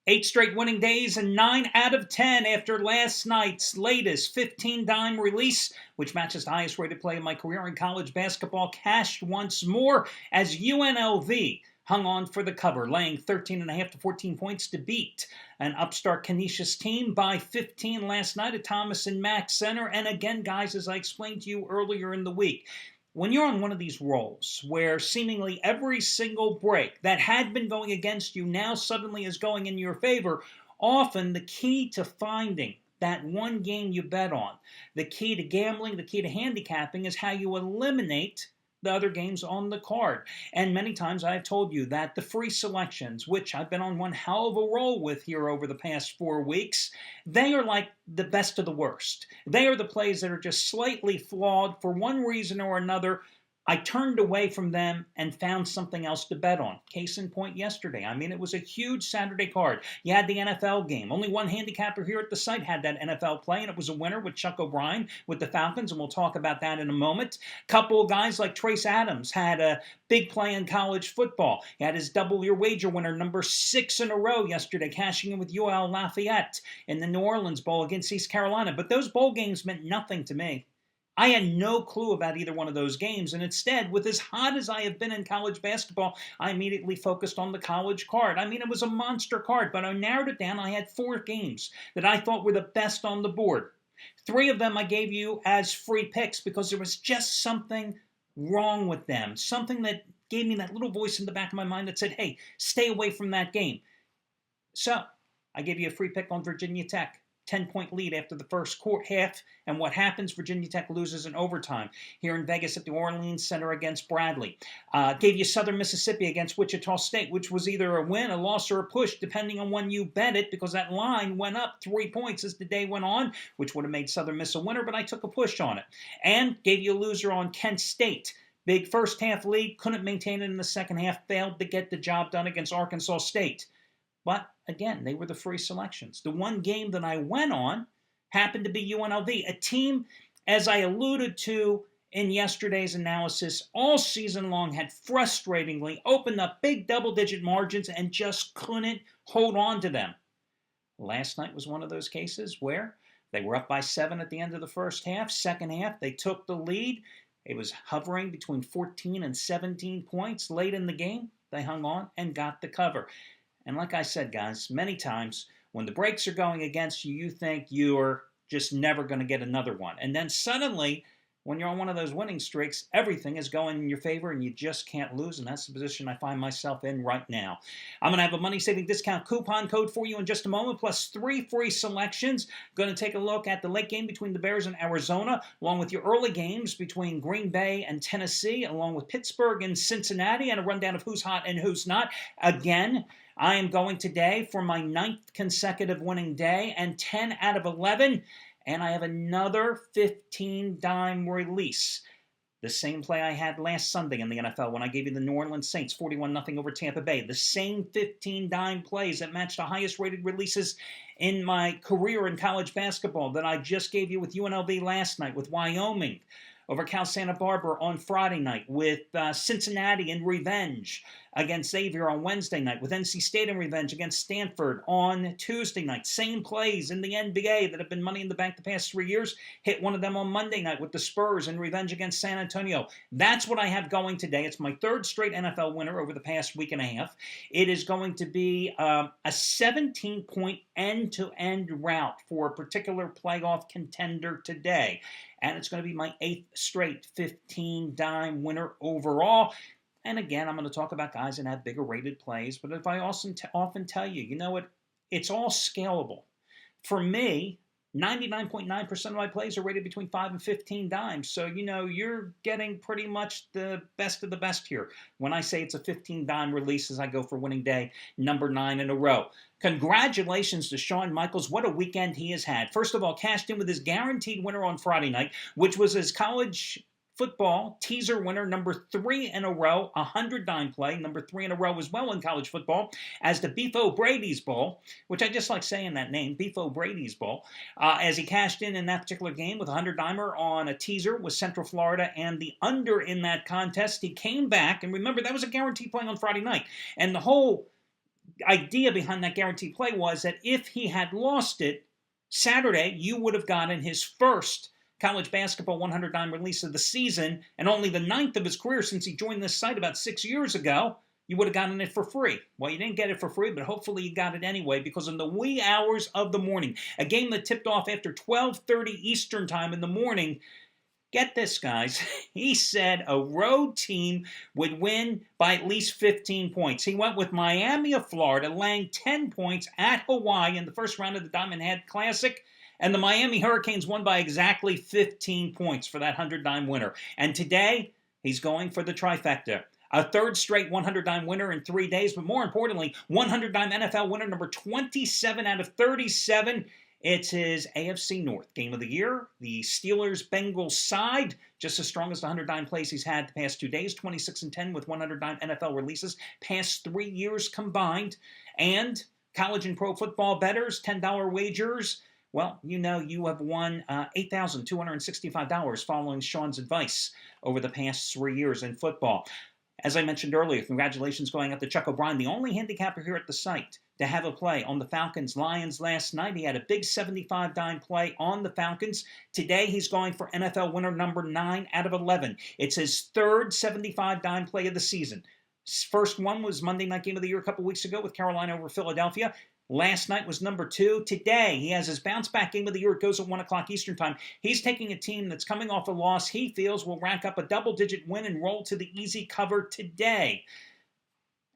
8 straight winning days and 9 out of 10 after last night's latest 15-dime release, which matches the highest rated play of my career in college basketball, cashed once more as UNLV hung on for the cover, laying 13.5 to 14 points to beat an upstart Canisius team by 15 last night at Thomas and Mack Center. And again, guys, as I explained to you earlier in the week, when you're on one of these rolls where seemingly every single break that had been going against you now suddenly is going in your favor, often the key to finding that one game you bet on, the key to gambling, the key to handicapping is how you eliminate the other games on the card. And many times I've told you that the free selections, which I've been on one hell of a roll with here over the past 4 weeks, they are like the best of the worst. They are the plays that are just slightly flawed for one reason or another. I turned away from them and found something else to bet on. Case in point yesterday. I mean, it was a huge Saturday card. You had the NFL game. Only one handicapper here at the site had that NFL play, and it was a winner with Chuck O'Brien with the Falcons, and we'll talk about that in a moment. A couple of guys like Trace Adams had a big play in college football. He had his double-year wager winner, number 6 in a row yesterday, cashing in with UL Lafayette in the New Orleans Bowl against East Carolina. But those bowl games meant nothing to me. I had no clue about either one of those games, and instead, with as hot as I have been in college basketball, I immediately focused on the college card. I mean, it was a monster card, but I narrowed it down. I had 4 games that I thought were the best on the board. 3 of them I gave you as free picks because there was just something wrong with them, something that gave me that little voice in the back of my mind that said, hey, stay away from that game. So, I gave you a free pick on Virginia Tech. 10-point lead after the first half, and what happens? Virginia Tech loses in overtime here in Vegas at the Orleans Center against Bradley. Gave you Southern Mississippi against Wichita State, which was either a win, a loss, or a push, depending on when you bet it, because that line went up 3 points as the day went on, which would have made Southern Miss a winner, but I took a push on it. And gave you a loser on Kent State. Big first half lead, couldn't maintain it in the second half, failed to get the job done against Arkansas State. But again, they were the free selections. The one game that I went on happened to be UNLV, a team, as I alluded to in yesterday's analysis, all season long had frustratingly opened up big double-digit margins and just couldn't hold on to them. Last night was one of those cases where they were up by 7 at the end of the first half. Second half, they took the lead. It was hovering between 14 and 17 points late in the game. They hung on and got the cover. And like I said, guys, many times when the breaks are going against you, you think you're just never going to get another one. And then suddenly, when you're on one of those winning streaks, everything is going in your favor and you just can't lose. And that's the position I find myself in right now. I'm going to have a money-saving discount coupon code for you in just a moment, plus 3 free selections. Going to take a look at the late game between the Bears and Arizona, along with your early games between Green Bay and Tennessee, along with Pittsburgh and Cincinnati, and a rundown of who's hot and who's not. Again, I am going today for my 9th consecutive winning day and 10 out of 11. And I have another 15-dime release. The same play I had last Sunday in the NFL when I gave you the New Orleans Saints 41-0 over Tampa Bay. The same 15-dime plays that matched the highest rated releases in my career in college basketball that I just gave you with UNLV last night, with Wyoming over Cal Santa Barbara on Friday night, with Cincinnati in revenge against Xavier on Wednesday night, with NC State in revenge against Stanford on Tuesday night. Same plays in the NBA that have been money in the bank the past 3 years. Hit one of them on Monday night with the Spurs in revenge against San Antonio. That's what I have going today. It's my 3rd straight NFL winner over the past week and a half. It is going to be a 17-point end-to-end route for a particular playoff contender today. And it's going to be my 8th straight 15-dime winner overall. And again, I'm going to talk about guys that have bigger rated plays. But if I also often tell you, you know what? It's all scalable. For me, 99.9% of my plays are rated between 5 and 15 dimes. So, you're getting pretty much the best of the best here. When I say it's a 15-dime release as I go for winning day number 9 in a row. Congratulations to Shawn Michaels. What a weekend he has had. First of all, cashed in with his guaranteed winner on Friday night, which was his college football teaser winner, number 3 in a row, 100-dime play, number 3 in a row as well in college football, as the Beef O'Brady's Bowl, which I just like saying that name, Beef O'Brady's Bowl, as he cashed in that particular game with a 100-dimer on a teaser with Central Florida and the under in that contest. He came back, and remember, that was a guaranteed play on Friday night, and the whole idea behind that guaranteed play was that if he had lost it Saturday, you would have gotten his first college basketball 100-dime release of the season, and only the 9th of his career since he joined this site about 6 years ago. You would have gotten it for free. Well, you didn't get it for free, but hopefully you got it anyway, because in the wee hours of the morning, a game that tipped off after 12:30 Eastern time in the morning, get this, guys, he said a road team would win by at least 15 points. He went with Miami of Florida, laying 10 points at Hawaii in the first round of the Diamond Head Classic. And the Miami Hurricanes won by exactly 15 points for that 100-dime winner. And today, he's going for the trifecta. A third straight 100-dime winner in 3 days, but more importantly, 100-dime NFL winner number 27 out of 37. It's his AFC North Game of the Year. The Steelers-Bengals side, just as strong as the 100-dime plays he's had the past 2 days, 26-10 with 100-dime NFL releases, past 3 years combined. And college and pro football bettors, $10 wagers. Well, you know you have won $8,265 following Sean's advice over the past 3 years in football. As I mentioned earlier, congratulations going out to Chuck O'Brien, the only handicapper here at the site to have a play on the Falcons-Lions last night. He had a big 75-dime play on the Falcons. Today, he's going for NFL winner number 9 out of 11. It's his third 75-dime play of the season. His first one was Monday Night Game of the Year a couple weeks ago with Carolina over Philadelphia. Last night was number 2. Today, he has his bounce-back game of the year. It goes at 1 o'clock Eastern time. He's taking a team that's coming off a loss he feels will rack up a double-digit win and roll to the easy cover today.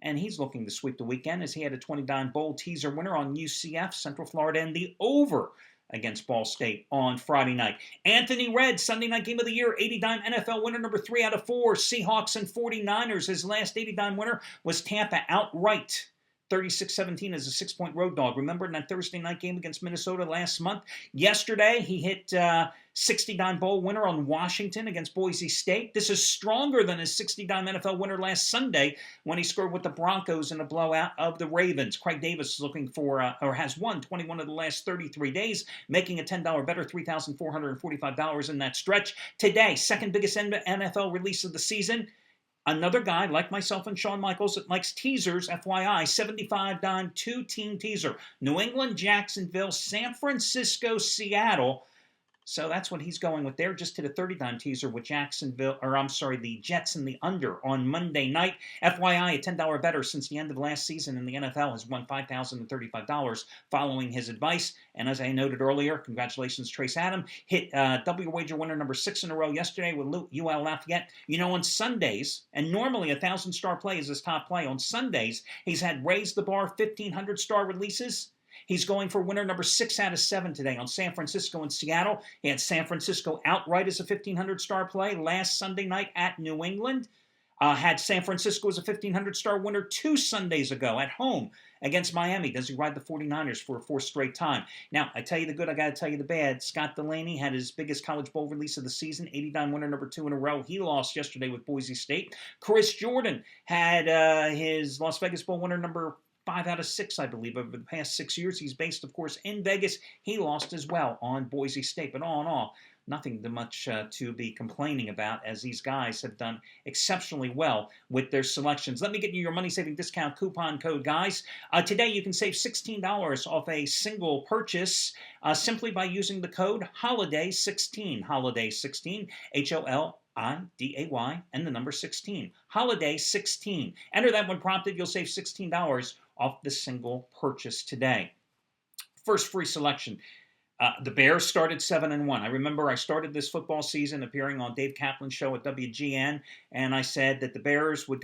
And he's looking to sweep the weekend as he had a 20-dime bowl teaser winner on UCF, Central Florida, and the over against Ball State on Friday night. Anthony Redd, Sunday Night Game of the Year, 80-dime NFL winner number 3 out of 4. Seahawks and 49ers. His last 80-dime winner was Tampa outright. 36-17 as a 6-point road dog. Remember in that Thursday night game against Minnesota last month? Yesterday, he hit 60-dime bowl winner on Washington against Boise State. This is stronger than his 60-dime NFL winner last Sunday when he scored with the Broncos in a blowout of the Ravens. Craig Davis is looking for, or has won 21 of the last 33 days, making a $10 better, $3,445 in that stretch. Today, second biggest NFL release of the season. Another guy, like myself and Shawn Michaels, that likes teasers, FYI, 75-dime 2-team teaser. New England, Jacksonville, San Francisco, Seattle. So that's what he's going with there. Just hit a 30-dime teaser with the Jets in the under on Monday night. FYI, a $10 better since the end of last season in the NFL has won $5,035 following his advice. And as I noted earlier, congratulations, Trace Adam. Hit W wager winner number 6 in a row yesterday with UL Lafayette. You know, on Sundays, and normally 1,000-star play is his top play. On Sundays, he's had raised the bar 1,500-star releases. He's going for winner number 6 out of 7 today on San Francisco and Seattle. He had San Francisco outright as a 1,500-star play last Sunday night at New England. Had San Francisco as a 1,500-star winner 2 Sundays ago at home against Miami. Does he ride the 49ers for a 4th straight time? Now, I tell you the good, I got to tell you the bad. Scott Delaney had his biggest college bowl release of the season, 80-dime winner number 2 in a row. He lost yesterday with Boise State. Chris Jordan had his Las Vegas Bowl winner number 5 out of 6, I believe, over the past 6 years. He's based, of course, in Vegas. He lost as well on Boise State. But all in all, nothing much to be complaining about, as these guys have done exceptionally well with their selections. Let me get you your money-saving discount coupon code, guys. Today, you can save $16 off a single purchase simply by using the code HOLIDAY16. HOLIDAY16, HOLIDAY and the number 16. Holiday 16. Enter that when prompted. You'll save $16 off the single purchase today. First free selection. The Bears started 7-1. I remember I started this football season appearing on Dave Kaplan's show at WGN, and I said that the Bears would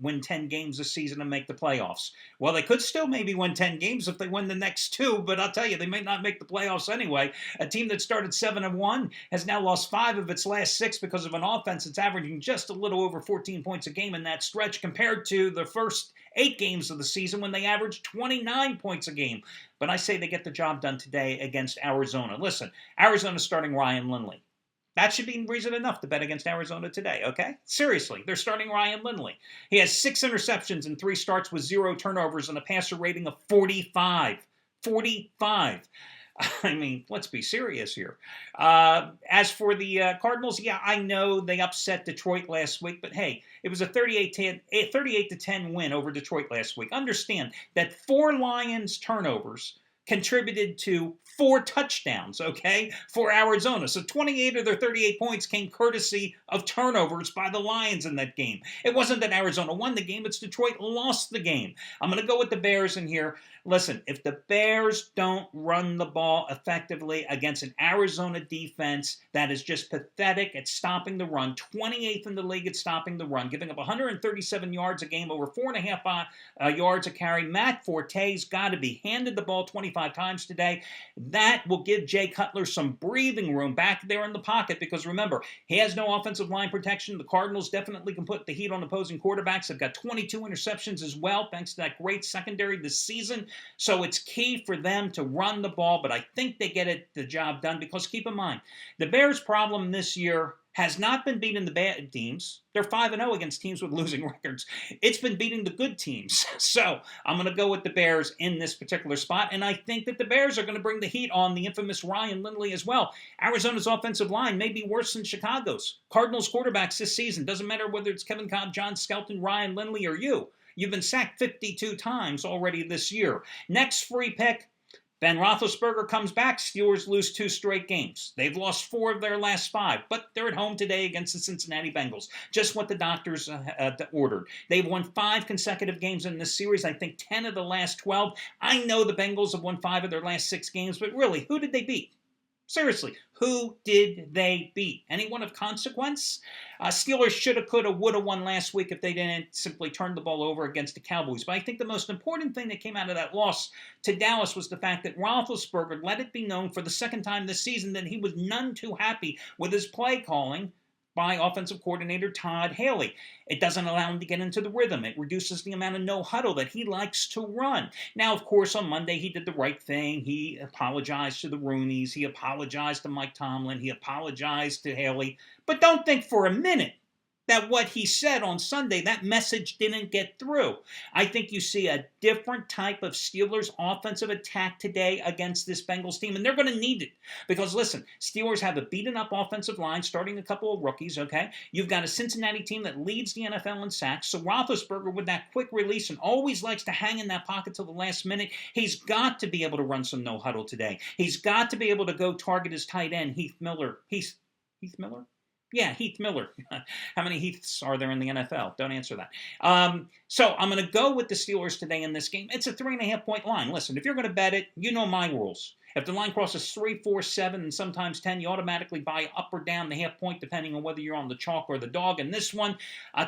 win 10 games this season and make the playoffs. Well, they could still maybe win 10 games if they win the next 2, but I'll tell you, they may not make the playoffs anyway. A team that started 7-1 has now lost 5 of its last 6 because of an offense that's averaging just a little over 14 points a game in that stretch compared to the first 8 games of the season when they averaged 29 points a game. But I say they get the job done today against Arizona. Listen, Arizona's starting Ryan Lindley. That should be reason enough to bet against Arizona today, okay? Seriously, they're starting Ryan Lindley. He has 6 interceptions in 3 starts with 0 turnovers and a passer rating of 45. 45. I mean, let's be serious here. As for the Cardinals, yeah, I know they upset Detroit last week, but hey, it was a 38-10 win over Detroit last week. Understand that 4 Lions turnovers contributed to 4 touchdowns, okay, for Arizona. So 28 of their 38 points came courtesy of turnovers by the Lions in that game. It wasn't that Arizona won the game, it's Detroit lost the game. I'm going to go with the Bears in here. Listen, if the Bears don't run the ball effectively against an Arizona defense that is just pathetic at stopping the run, 28th in the league at stopping the run, giving up 137 yards a game, over 4.5 yards a carry, Matt Forte's got to be handed the ball 25 times today. That will give Jay Cutler some breathing room back there in the pocket because remember, he has no offensive line protection. The Cardinals definitely can put the heat on opposing quarterbacks. They've got 22 interceptions as well, thanks to that great secondary this season. So it's key for them to run the ball, but I think they get the job done because keep in mind, the Bears' problem this year has not been beating the bad teams. They're 5-0 against teams with losing records. It's been beating the good teams. So I'm going to go with the Bears in this particular spot, and I think that the Bears are going to bring the heat on the infamous Ryan Lindley as well. Arizona's offensive line may be worse than Chicago's. Cardinals quarterbacks this season, doesn't matter whether it's Kevin Cobb, John Skelton, Ryan Lindley, or you. You've been sacked 52 times already this year. Next free pick, Ben Roethlisberger comes back. Steelers lose 2 straight games. They've lost 4 of their last 5, but they're at home today against the Cincinnati Bengals. Just what the doctors ordered. They've won 5 consecutive games in this series. I think 10 of the last 12. I know the Bengals have won 5 of their last 6 games, but really, who did they beat? Seriously, who did they beat? Anyone of consequence? Steelers shoulda, coulda, woulda won last week if they didn't simply turn the ball over against the Cowboys. But I think the most important thing that came out of that loss to Dallas was the fact that Roethlisberger let it be known for the second time this season that he was none too happy with his play calling by offensive coordinator Todd Haley. It doesn't allow him to get into the rhythm. It reduces the amount of no huddle that he likes to run. Now, of course, on Monday he did the right thing. He apologized to the Rooneys. He apologized to Mike Tomlin. He apologized to Haley. But don't think for a minute that what he said on Sunday, that message didn't get through. I think you see a different type of Steelers offensive attack today against this Bengals team, and they're going to need it. Because listen, Steelers have a beaten-up offensive line, starting a couple of rookies, okay? You've got a Cincinnati team that leads the NFL in sacks, so Roethlisberger, with that quick release and always likes to hang in that pocket till the last minute, he's got to be able to run some no-huddle today. He's got to be able to go target his tight end, Heath Miller? Yeah, Heath Miller. How many Heaths are there in the NFL? Don't answer that. So I'm going to go with the Steelers today in this game. It's a 3.5-point line. Listen, if you're going to bet it, you know my rules. If the line crosses 3, 4, 7, and sometimes 10, you automatically buy up or down the half point, depending on whether you're on the chalk or the dog. And this one,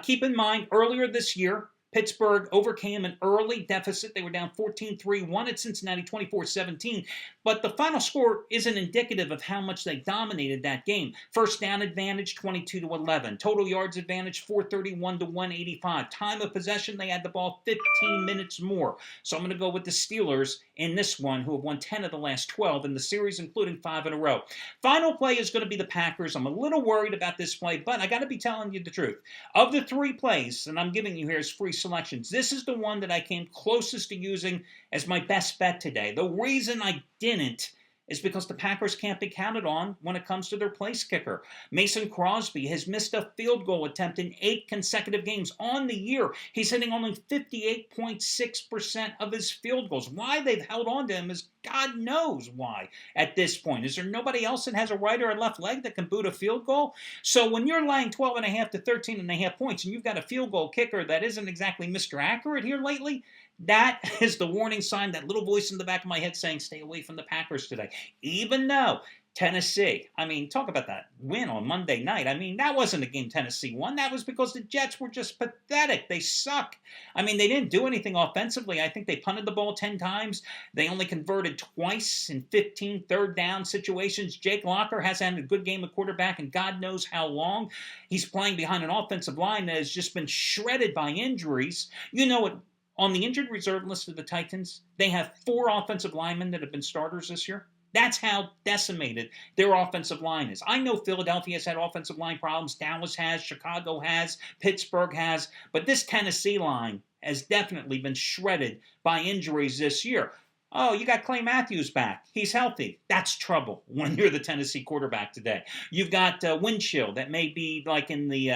keep in mind, earlier this year, Pittsburgh overcame an early deficit. They were down 14-3, won at Cincinnati 24-17. But the final score isn't indicative of how much they dominated that game. First down advantage, 22-11. Total yards advantage, 431-185. Time of possession, they had the ball 15 minutes more. So I'm going to go with the Steelers in this one, who have won 10 of the last 12 in the series, including 5 in a row. Final play is going to be the Packers. I'm a little worried about this play, but I got to be telling you the truth. Of the 3 plays, and I'm giving you here as free selections, this is the one that I came closest to using as my best bet today. The reason I didn't is because the Packers can't be counted on when it comes to their place kicker. Mason Crosby has missed a field goal attempt in 8 consecutive games on the year. He's hitting only 58.6% of his field goals. Why they've held on to him is God knows why at this point. Is there nobody else that has a right or a left leg that can boot a field goal? So when you're laying 12.5 to 13.5 points and you've got a field goal kicker that isn't exactly Mr. Accurate here lately, that is the warning sign, that little voice in the back of my head saying, stay away from the Packers today. Even though Tennessee, talk about that win on Monday night. That wasn't a game Tennessee won. That was because the Jets were just pathetic. They suck. They didn't do anything offensively. I think they punted the ball 10 times. They only converted twice in 15 third down situations. Jake Locker hasn't had a good game at quarterback in God knows how long. He's playing behind an offensive line that has just been shredded by injuries. You know what? On the injured reserve list of the Titans, they have 4 offensive linemen that have been starters this year. That's how decimated their offensive line is. I know Philadelphia has had offensive line problems. Dallas has, Chicago has, Pittsburgh has. But this Tennessee line has definitely been shredded by injuries this year. Oh, you got Clay Matthews back. He's healthy. That's trouble when you're the Tennessee quarterback today. You've got wind chill that may be like in the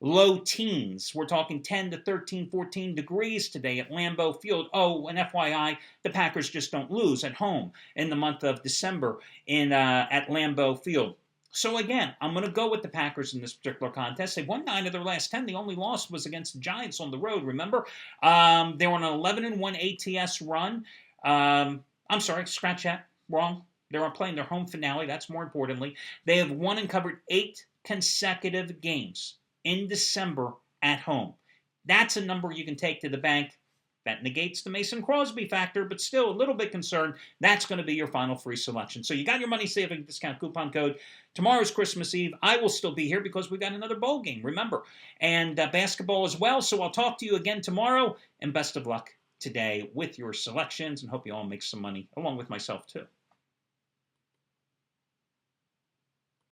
low teens. We're talking 10 to 13, 14 degrees today at Lambeau Field. Oh, and FYI, the Packers just don't lose at home in the month of December at Lambeau Field. So again, I'm going to go with the Packers in this particular contest. They've won 9 of their last 10. The only loss was against the Giants on the road, remember? They were on an 11-1 ATS run. I'm sorry, scratch that. Wrong. They're playing their home finale. That's more importantly. They have won and covered 8 consecutive games in December at home. That's a number you can take to the bank. That negates the Mason Crosby factor, but still a little bit concerned. That's going to be your final free selection. So you got your money saving discount coupon code. Tomorrow's Christmas Eve. I will still be here because we got another bowl game, remember, and basketball as well. So I'll talk to you again tomorrow, and best of luck today with your selections, and hope you all make some money along with myself too.